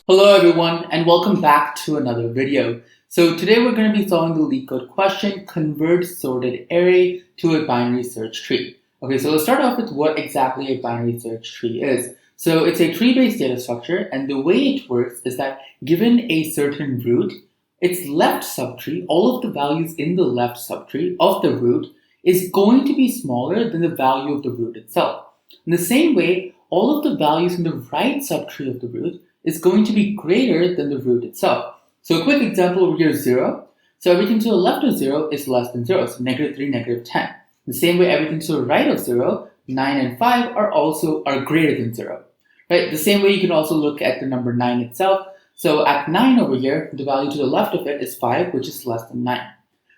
Hello everyone and welcome back to another video. So today we're going to be solving the LeetCode question, convert sorted array to a binary search tree. Okay, so let's start off with what exactly a binary search tree is. So it's a tree-based data structure, and the way it works is that given a certain root, its left subtree, all of the values in the left subtree of the root is going to be smaller than the value of the root itself. In the same way, all of the values in the right subtree of the root is going to be greater than the root itself. So a quick example over here is 0. So everything to the left of 0 is less than 0, so -3, -10. The same way everything to the right of 0, 9 and 5 are greater than 0. Right? The same way you can also look at the number 9 itself. So at 9 over here, the value to the left of it is 5, which is less than 9.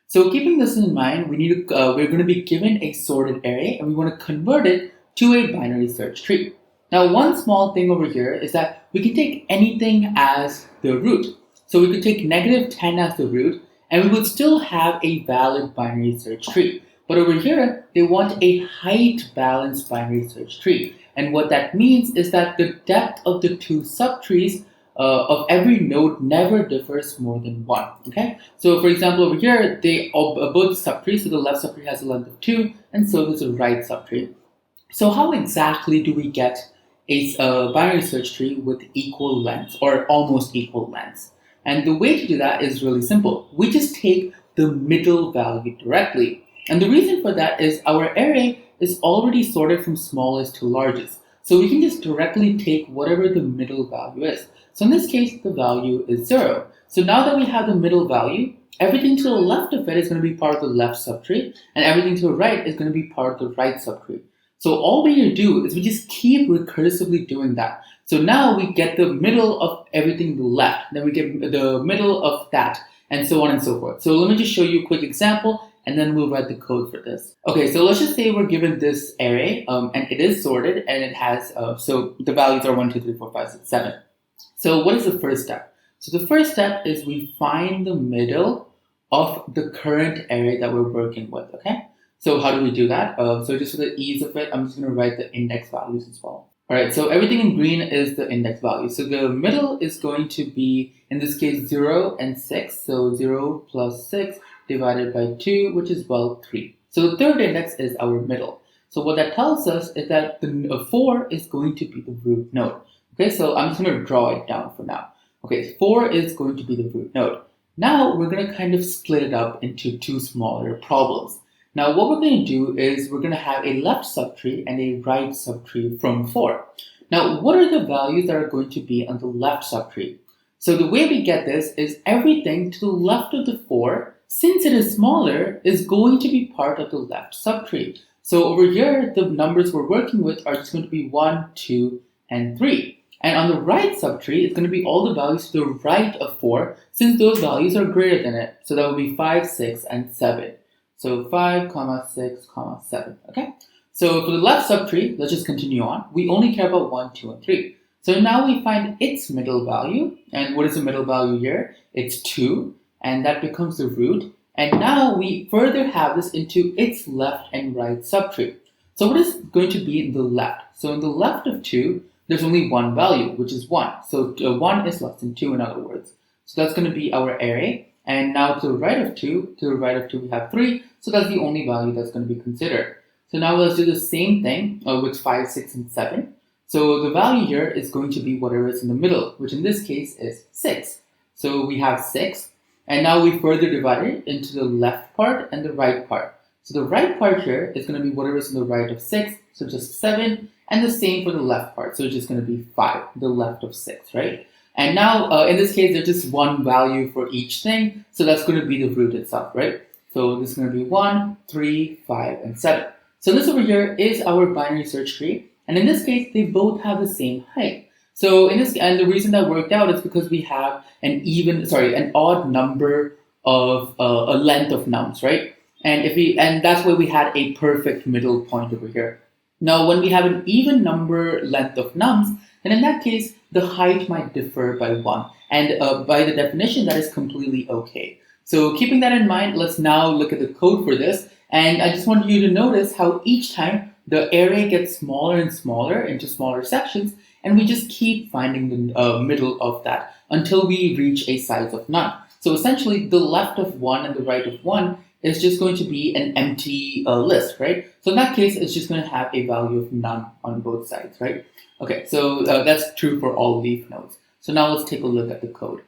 So keeping this in mind, we're going to be given a sorted array, and we want to convert it to a binary search tree. Now, one small thing over here is that we can take anything as the root. So we could take -10 as the root, and we would still have a valid binary search tree. But over here, they want a height-balanced binary search tree. And what that means is that the depth of the two subtrees of every node never differs more than 1. Okay? So for example, over here, both subtrees, so the left subtree has a length of 2, and so does the right subtree. So how exactly do we get a binary search tree with equal lengths or almost equal lengths? And the way to do that is really simple. We just take the middle value directly. And the reason for that is our array is already sorted from smallest to largest. So we can just directly take whatever the middle value is. So in this case, the value is 0. So now that we have the middle value, everything to the left of it is going to be part of the left subtree, and everything to the right is going to be part of the right subtree. So all we need to do is we just keep recursively doing that. So now we get the middle of everything to the left, then we get the middle of that, and so on and so forth. So let me just show you a quick example, and then we'll write the code for this. Okay, so let's just say we're given this array, and it is sorted, and it has, so the values are 1, 2, 3, 4, 5, 6, 7. So what is the first step? So the first step is we find the middle of the current array that we're working with, okay? So how do we do that? So just for the ease of it, I'm just going to write the index values as well. All right, so everything in green is the index value. So the middle is going to be, in this case, 0 and 6. So 0 plus 6 divided by 2, which is, well, 3. So the third index is our middle. So what that tells us is that the 4 is going to be the root node. Okay, so I'm just going to draw it down for now. Okay, 4 is going to be the root node. Now we're going to kind of split it up into two smaller problems. Now what we're going to do is we're going to have a left subtree and a right subtree from 4. Now what are the values that are going to be on the left subtree? So the way we get this is everything to the left of the 4, since it is smaller, is going to be part of the left subtree. So over here, the numbers we're working with are just going to be 1, 2, and 3. And on the right subtree, it's going to be all the values to the right of 4, since those values are greater than it. So that would be 5, 6, and 7. So 5, 6, 7, okay? So for the left subtree, let's just continue on. We only care about 1, 2, and 3. So now we find its middle value. And what is the middle value here? It's 2, and that becomes the root. And now we further have this into its left and right subtree. So what is going to be in the left? So in the left of 2, there's only one value, which is 1. So 1 is less than 2, in other words. So that's going to be our array. And now to the right of 2, we have 3. So that's the only value that's going to be considered. So now let's do the same thing with 5, 6, and 7. So the value here is going to be whatever is in the middle, which in this case is 6. So we have 6. And now we further divide it into the left part and the right part. So the right part here is going to be whatever is in the right of 6, so just 7. And the same for the left part, so it's just going to be 5, the left of 6, right? And now, in this case, there's just one value for each thing, so that's going to be the root itself, right? So this is going to be 1, 3, 5, and 7. So this over here is our binary search tree, and in this case, they both have the same height. So and the reason that worked out is because we have an odd number of a length of nums, right? And that's why we had a perfect middle point over here. Now, when we have an even number length of nums, then in that case, the height might differ by 1. And by the definition, that is completely okay. So keeping that in mind, let's now look at the code for this. And I just want you to notice how each time the array gets smaller and smaller into smaller sections, and we just keep finding the middle of that until we reach a size of none. So essentially, the left of 1 and the right of 1 is just going to be an empty list, right? So in that case, it's just going to have a value of none on both sides, right? Okay, so that's true for all leaf nodes. So now let's take a look at the code.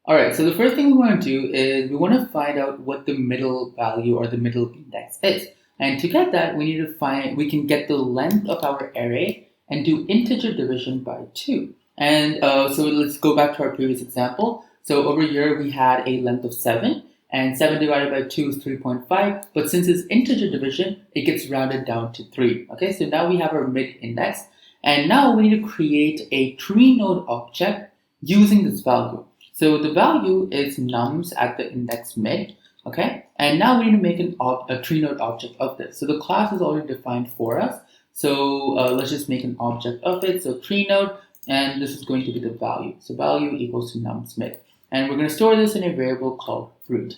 All right, so the first thing we want to do is we want to find out what the middle value or the middle index is. And to get that, we can get the length of our array and do integer division by 2. And so let's go back to our previous example. So over here, we had a length of 7, and 7 divided by 2 is 3.5. But since it's integer division, it gets rounded down to 3. Okay, so now we have our mid index. And now we need to create a tree node object using this value. So the value is nums at the index mid, okay? And now we need to make a tree node object of this. So the class is already defined for us. So let's just make an object of it. So tree node, and this is going to be the value. So value equals to nums mid. And we're going to store this in a variable called fruit.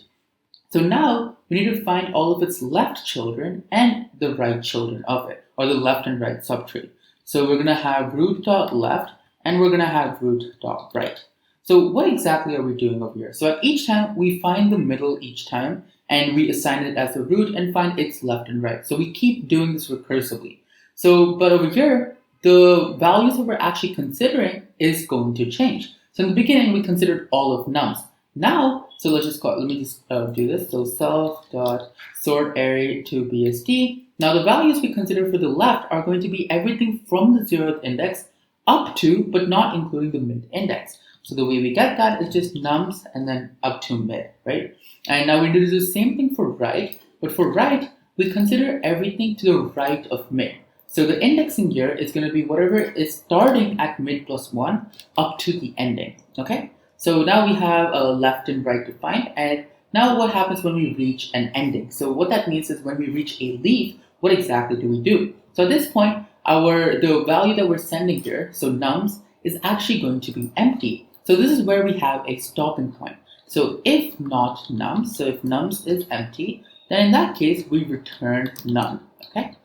So now we need to find all of its left children and the right children of it, or the left and right subtree. So we're going to have root.left and we're going to have root.right. So what exactly are we doing over here? So at each time, we find the middle each time, and we assign it as the root and find its left and right. So we keep doing this recursively. So, but over here, the values that we're actually considering is going to change. So in the beginning, we considered all of nums. Now, so let me just do this. So self.sort array to BSD. Now the values we consider for the left are going to be everything from the 0th index up to, but not including the mid index. So the way we get that is just nums and then up to mid, right? And now we do the same thing for right, but for right, we consider everything to the right of mid. So the indexing here is going to be whatever is starting at mid plus 1 up to the ending, okay? So now we have left and right defined, and now what happens when we reach an ending? So what that means is when we reach a leaf, what exactly do we do? So at this point, the value that we're sending here, so nums, is actually going to be empty. So this is where we have a stopping point. So if not nums, so if nums is empty, then in that case, we return none, okay?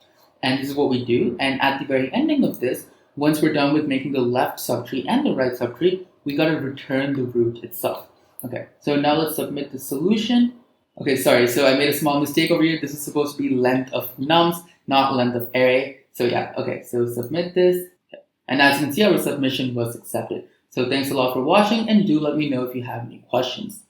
And this is what we do. And at the very ending of this, once we're done with making the left subtree and the right subtree, we got to return the root itself. Okay, so now let's submit the solution. Okay, sorry, so I made a small mistake over here. This is supposed to be length of nums, not length of array. So yeah, okay, so submit this. And as you can see, our submission was accepted. So thanks a lot for watching, and do let me know if you have any questions.